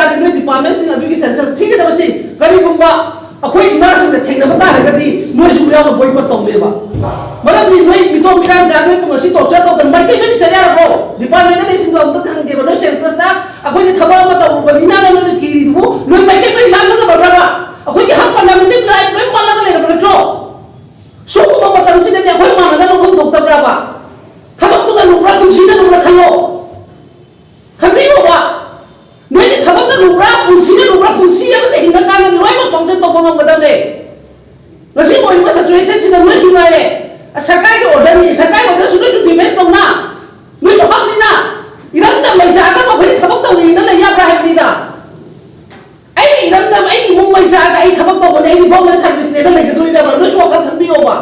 तारी नोई department Singh अदुगी census ठीक है बसी करीगुंबा अखोई इमासिंग थेंगना बतारगदी नोई सु याव बोयकॉट तौदेबा मरमदी नोई मितो मिरा जाने पंगसी तोचा तो माइके में चलारबो डिपार्टमेंट ने सिंह अमत खंगेबा नोई सेंसस दा अखोई थबा अमा तौबनिना नोई कीरिदुबो नोई माइके में लामना बरबा अखोई हक फंडामेंटल राइट नोई पालना लेरबा नट्रो सुकुमा मतम सिदे अखोई मानना लोगन थोक्तब्राबा थबक्तुना लुब्रा पुंसीना लुब्रा खलो खबियोबा नोई के थबक्तुना लुब्रा पुंसी अमसे हिंगा काना नोई मा फंक्शन तो बंगम बदले ngasi mo ima situation sida noi su nai le sarkar ke order ni sarkar order su su demand tong na noi su hak ni na iran da mai jaga ko phai thabak tong ni na la ya ba hai ni da ai iran da ai mum mai jaga ai thabak tong ni ai phone service ne da le ke doi da noi su hak than bi yo ba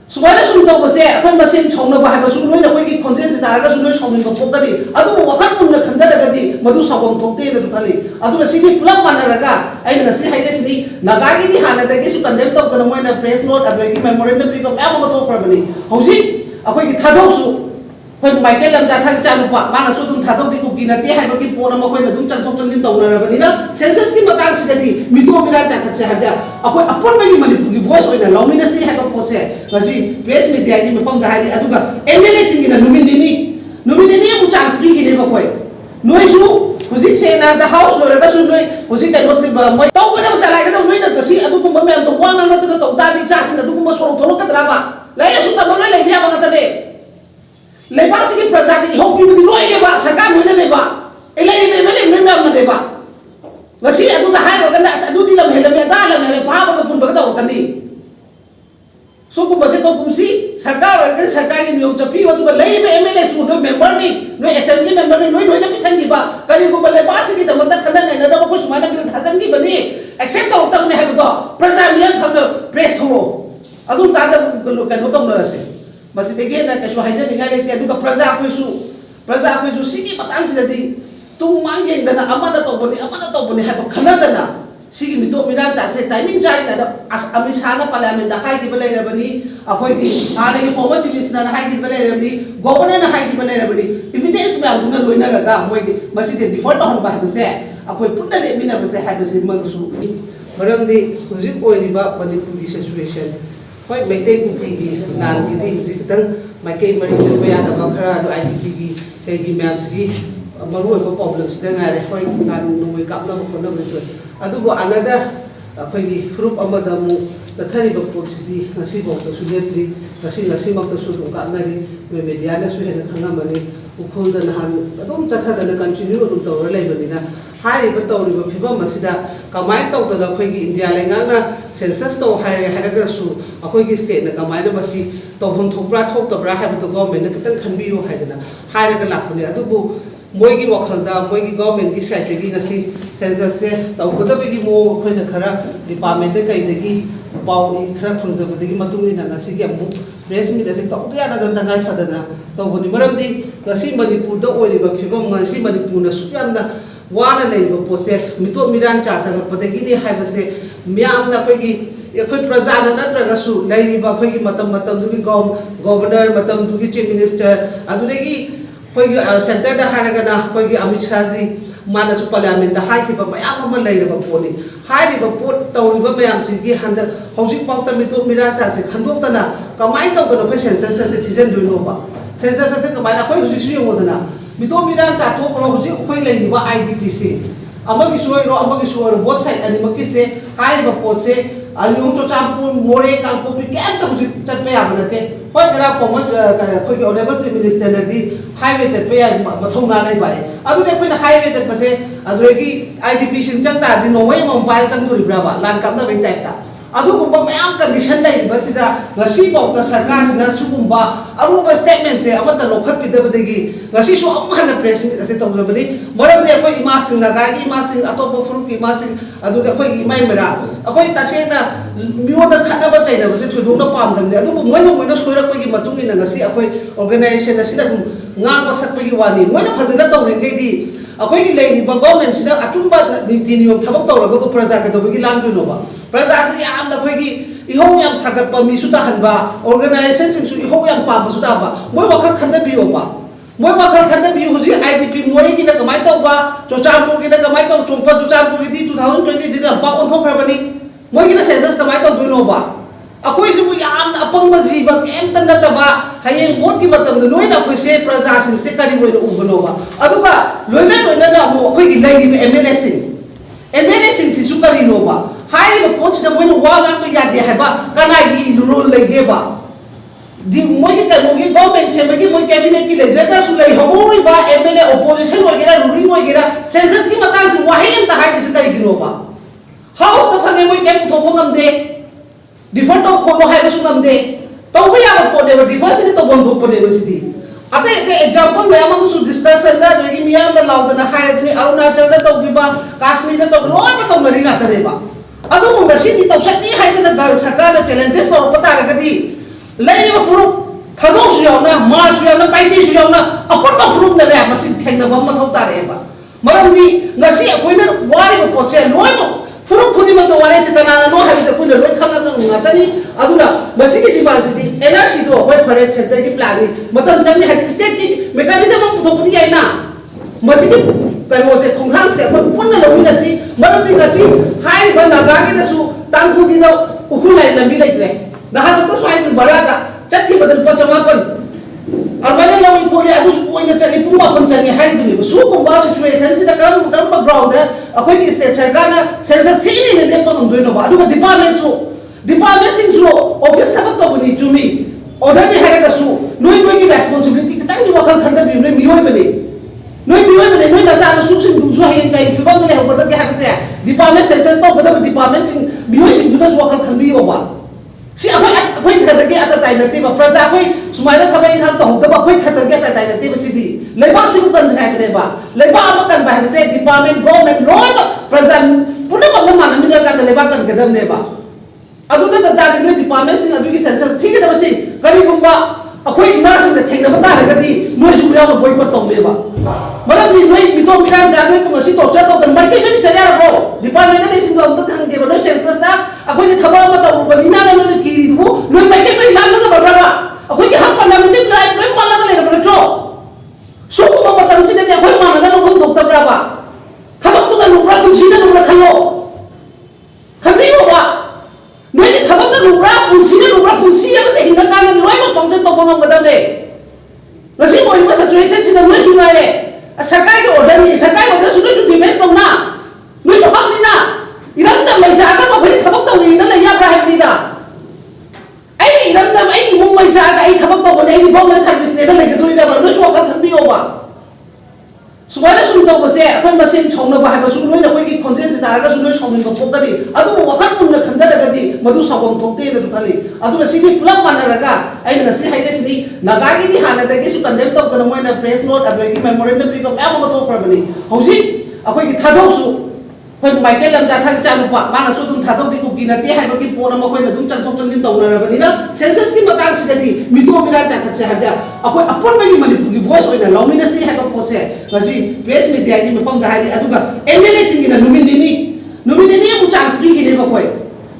सुबह सुन तो बसे अपन मसेन छोंग ना बाहर बसु नोई ना कोई की conscience दारगा सुन नोई छोंग को पोकदी अदु वखत पुन खंदा लगदी मधु सबम थोकते न सुखाली अदु नसिदी पुलक मानरगा आई नसि हाइजे सिनी नगागी दी हाना दगे सु कंडेम तो कन मोय ना प्रेस नोट अदु की मेमोरेंडम पीपल मैम म तो प्रबनी हौजी अखोई की थादौ सु खोई माइकेल लम जाथा चानुपा माना सु दुम थादौ दी कुकी नते हाइबो की पोन म खोई न दुम चन थोक चन तौनरबनी ना सेंसस की मतांग सिददी मितो मिला ता खसे हाजा अखोई अपन मगी मणिपुर की वॉइस होइना लौमिनसी हाइबो पोचे गसी प्रेस मीडिया की मपम दाहारी अदुगा एमएलए सिंगिना नुमिनिनी मु चांस भी गिने बकोय नोइसु हुजिक से ना द हाउस लोरगा सु नोइ हुजिक का नोट म तौगदा चलाइगा नोइ न गसी अदुगु ममेम तो वांग न त तौदादी चासिन अदुगु म सोरो थोलो कदराबा लाय सु त मनोय लेबिया बगतने लेबासी की प्रजा की हो पीबदी नोइ लेबा सरकार होइना लेबा एले एमएलए मेम न लेबा गसी अदुगा हाइरोगा ना अदुदी लम हेलमे दा लम हे पाबा ग पुन बगदा ओकनी सुकु बसे तो कुमसी सरकार और सरकार की नियम चपी हो तो लई में एमएलए सु नो मेंबर नी नो असेंबली मेंबर नी नो न पिसन की बा करी को बले पास की तमत खंडन ने न को सुमाना बिल थासन की बनी एक्सेप्ट तो तम ने है तो प्रजा मियन खम प्रेस थोरो अदु का द नो तो नसे मसी देगे ना कसु हाइजे निगाले ते अदु का प्रजा कोई सु सिकी बतान सिदि तुम मांगे दना अमना तो बने है खना दना सिगी मितो मिरा जासे टाइमिंग जाई दा अमिशाना पार्लियामेंट दा हाई की बले रबनी अखोई की आने की फॉर्मर चीफ मिनिस्टर ना हाई की बले रबनी गवर्नर ना हाई की बले रबनी एविडेंस में आदुना लोइना रगा मोई की मसी से डिफॉल्ट होन बा बसे अखोई पुन्ना ले मिना बसे है बसे मगसु मरमदी हुजि कोइनिबा मणिपुर की सिचुएशन होय मेटे की नान की दी हुजि तंग माइके मरि जब या दा खरा दो आईडीपी की तेगी मैप्स की मरुय को प्रॉब्लम्स दा गारे होय नान नोय कापना खोना बसे अदुगो अनदा अखोई फ्रूप अमदा मु चथरिबा पोटसिदी ngasi bawta su lepri ngasi makta su dum kamnari me media na su hena khangamani ukhul da nahan adum chathada na continue dum tawra leibani na hari ba tawriba phibam masida kamai tawda da khoi gi india lenga na census to hari haraga su akhoi gi state na kamai na basi tawhum thokbra thoktabra haiba to government na kitang khanbiyo haidana haraga lakuni adubu मोई की वखलदा मोई की government की side की ngasi census से तौगदबगी मो खोइना खरा department दे कइदगी पाउ खरा फंगजबदगी मतुंगी ना ngasi की अमु प्रेस मीडिया से तौदिया ना दन तंगाई फदना तौबनी मरमदी ngasi मणिपुर द ओइलिबा फिबम ngasi मणिपुर ना सुयामना वाना लेबा पोसे मितो मिरान चा चगपदगी नि हाइबसे म्यामना कोइगी अखोई प्रजा नत्रगसु लेरिबा खोइगी मतम दुगी गवर्नर मतम दुगी चीफ मिनिस्टर अदुदगी कोई सेंटर दा हारगना कोई अमित शाह जी मानसु पार्लियामेंट दा हाइखिबा मयाम अमा लेरबा पोनी हाइरिबा पोट तौरिबा मयाम सिगी हंद हौजिक पाउता मितो मिरा चा से खंदोक्तना कमाई तौदना कोई सेंसस से थिजन दुइनोबा सेंसस से कमाई कोई हुजिक सु योदना मितो मिरा चा तो को हुजिक कोई लेरिबा आईडीपी से अमगी सुरो बोथ साइड अनिमकी से हाइरिबा पोट से अलियों तो चापू मोरे कांपोपी क्या तो हुजिक चटपे आबनते होय गरा फॉर्मर कोई ऑनरेबल चीफ मिनिस्टर ने दी हाईवे चटपे मथौना नै बाय अदुने कोइना हाईवे चटपसे अदुरेगी आईडीपी सिंग चंगता दि नोवे मंपाय चंगदुरिब्राबा लान कामना बे टाइपता अदुगुम्बा मयाम condition लेबसिदा ngasi bawta sarkar sina sugumba aruba statement se amata lokhat pidabadegi ngasi su amhana press meet ase tawjabani maram de koi ima sing nagagi ima sing atopa fruit ima sing aduga koi imai mera akoi tasena miyoda khana ba chaina base thuduna pamdamne adubu moina soira koi gi matung ina ngasi akoi organization asina nga ba sakpagi wani moina phajana tawringai di akoi gi leiriba government sina atumba niti niyom thabak tawraga praja ka dobagi langduno ba प्रजा से याम the खोगी इहो याम सागत प मिसु ता हनबा organisation सिंग सु इहो याम पा बसु ता बा मोय वखत खंद बियो बा मोई वखल खन्ना भी हुजी आईडीपी मोरी की ना कमाई तो बा चोचापुर की ना कमाई तो चोंपा चोचापुर की 2020 दिन पा ओंथो खरबनी मोई की ना सेंसस कमाई तो दुनो बा अखोई से याम अपंग जीव केम तनतबा हयें वोट की मतम लोइना अखोई से प्रजा से करी मोई उबनोबा अदुगा लोइना लोइना ना अखोई की लैरी एमएलए सिंह सिसु करी nova high post the Moina वा गांग यादे हैबा कनाई रूल लेगेबा दी मोई का मोगी गवर्नमेंट से मोगी मोई कैबिनेट की लेजर सु लई होबोरी बा एमएलए ऑपोजिशन वगैरह रूलिंग वगैरह सेंसस की मतांग से वाही अंत हाई जिस करी गिनोबा हाउस त फगे मोई कैम थोपो गमदे डिफर तो खोलो है बसु गमदे तो भी या पोने डिफर से तो बंद होपने बसिदी अते एग्जांपल में हम सु डिस्कशन दा जोगी मियाम दा लाउदना हाय दुनी अरुणाचल दा तो बिबा कश्मीर दा तो लोय में तो मरी गातरे बा अदु मुंगा सिटी तो सती हाय दा सरकार दा चैलेंजेस तो पता रगदी लई बा फुरु खदो सु यावना मा सु यावना पाइती सु यावना अपन मा फुरु ना रे मसि थेंगना बम मथौ तारे बा मरमदी ngasi अखोइना वारि बा पोचे लोय मो फुरु खुदी मत वाले से कनाना नो है से कुन लोय खंगा का ngatani aduna masi ki demand sidi energy do hoi phare center की प्लान मतलब जंग है स्टेट की मेकैनिज्म हम पुथोपदी है ना मसी की कनो से खोंखांग से अपन पुन्न लोमिना सी मरमदी ngasi हाई बा नागा के दसु तांगु की दो उखुलाई लंबी लेत्रे नहार तो स्वाई बड़ा का चक्की बदल पचमापन और मैंने लोग इकोले अदुस कोइना चली पुंबा पंचंगे हाई दुनी सु कुंबा सिचुएशन से करम करम ग्राउंड है अखोई की स्टेट सरकार ना सेंसस थीनी ने लेप पन दोइनो बा अदुगा डिपार्टमेंट सिंह सु ऑफिस थबक तो बनी चुमी ऑर्डर ने हारे का सु नोई नोई की रिस्पांसिबिलिटी कितांग नि वखल खंदा बि नोई मियोय बने नोई नजा न सुसिन दुसु हाय kai फिबम ने हो बदल के हाबसे डिपार्टमेंट सेंसस तो बदल डिपार्टमेंट सिंह मियोय सिंह दुना वखल खंबी होबा si akwai khadage ata tai nate ba praja akwai sumaina thabai tham to hokta ba akwai khadage ata tai nate ba sidi leibak si kan hai bane ba leibak ama kan ba se department government loi ba praja puna ba man min kan leibak kan gadam ne ba aduna ta da ni department sing adu ki census thik da ba si kari gumba akwai ina sing da thengna ba ta ga di noi su ya ba boycott tong le ba maram ni noi mito miran ja noi pung si to cha to kan ba ke ni chaya ro department ne sing ba to kan ge ba no census da akwai ni thaba ba ta ba ni na no ki du noi ba ke ni lam no ba ba akwai ki hak fundamental right noi pa la le ba tro so ko ba tam si de akwai ma na no kon thok ta ba thabak tu na lu ra kun si na lu ra khalo khamri ho ba noi ni thabak na lu ra kun si ya ba se hinga ka na noi ma function to ba ngam ba ne ngasi ko ima situation si na noi su mai le सरकार के order नहीं सरकार order सुनो सु demand तो ना नुई जो हक नहीं ना इरंदा mai jaga ko phai thabak to ni na la ya pra hai ni da ai iranda ai ni mum mai jaga ai thabak to ne ai ni government service ne la ge doi da ba no chu ka than bi yo ba sumana sum to ba se apon ba sen chong na ba hai ba su noi na koi ki content se daraga su noi chong ni ko pok ni adu mo wakhan mun na khanda daga di madu sabam thok te na su khali adu na sidi plug mana raga ai na si hai des ni naga gi di hana da gi su condemn to na moi na press note adu gi memorandum bi ba ma ma to pra ba ni hauji akoi ki thadok su khoi Michael lam ja thang cha lupa mana su dum thadok di ku gi na te hai ba ki po na ma khoi na dum chan thok chan din to na ba ni na census ki matang si di mito mila ta kha cha ha ja akoi apon ma gi manipur gi voice oi na lawmi na si hai ba po che ngasi press media gi me pam da hai aduga MLA sing na nominee mu chance bi gi ne ba khoi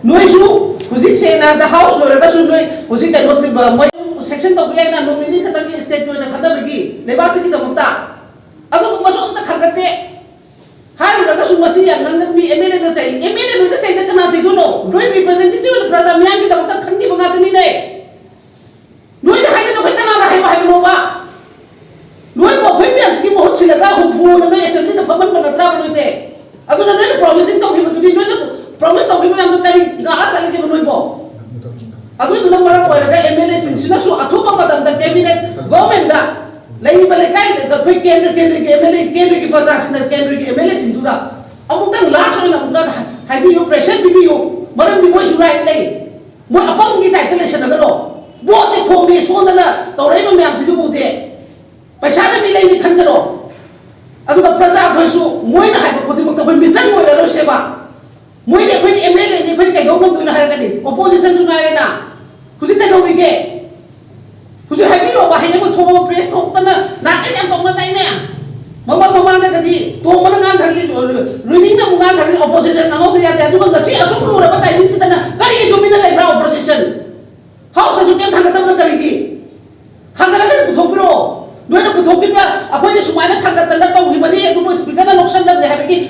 noi su huji che na the house lo ra su noi huji ka not ba moi section to bi na nominee kha ta gi state ko na khada ba gi leba si gi da mutta adu ba su amta khagate hai ra ka su masi yang nang bi MLA na chai MLA no na chai da kana chai do no noi representative na praja myang gi da mutta khandi ba ga ni ne noi da hai da khoi kana ra hai ba hai no ba noi bo khoi myang si bo chi la ga hu phu na noi assembly da phaman ba na tra ba noi se adu na noi promising to hi ba tu ni noi promise to hi ba yang ta ni ga a chali ge ba noi bo adu du na mara ko ra ga MLA sing sina su athu ba ba da cabinet government da lai ba le kai da khoi kendra ke MLA kendra ki praja sin kendra ki MLA sing du da amuk tang la so na ga hai bi yo pressure bi yo maram di moi su right lai moi apang gi tai tele san ga ro bo te khom ni so na to rai ba myam si du bu te paisa na mi lai ni khan ga ro adu ga praja khoi su moi na hai ba ko ti mo to ban mitran moi ra ro se ba moi ne khoi MLA ni khoi kai government tu na ha ga ni opposition su na re na kuji ta go wi ge kuji hai bi ro ba hai mo tho press thok ta na ai am tong na dai ne mama na ga di to mana ngan thari rini na ngan thari opposition na ho ga ya tu ga si asu lu ra ba tai ni si ta na kari ge jomi na lai bra opposition how sa su ken thang ta na kari gi khang ga la pu thok bi ro noi na pu thok bi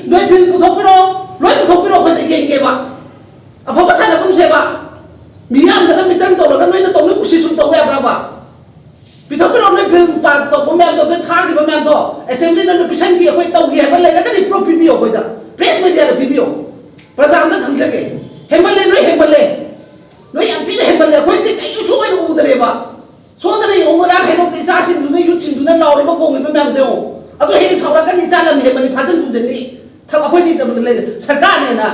nối bill của thóc biro nối của thóc biro phải để ghê ghê ba à phong sao là không xe ba mình làm cái đó mình tranh tổ là nối nó tổ nó cũng sử dụng tổ đẹp ra ba vì thóc biro nối bill ba tổ bom em tổ cái thang thì bom em tổ assembly nó bị sang kia khơi tàu kia hay lấy cái gì pro PBO khơi đó press media là PBOประธานต้องทำยังไงเห็นมันเลยน้อยอย่างที่เห็นมันเลยคนสิ่งไอ้ยุ่งช่วยดูแต่เลยบ่ช่วยแต่เลยองค์รักเห็นองค์ที่จ้าสิ่งดูในยุ่งสิ่งดูนั่นเราเลยบ่โกงเป็นแบบเดียวเอาตัวเห็นชาวรักกันที่จ้าแล้วเห็นมันพัฒน์ดูเจนี่ทำเอาไว้ดีแต่มันเลยสักการเนี่ยนะ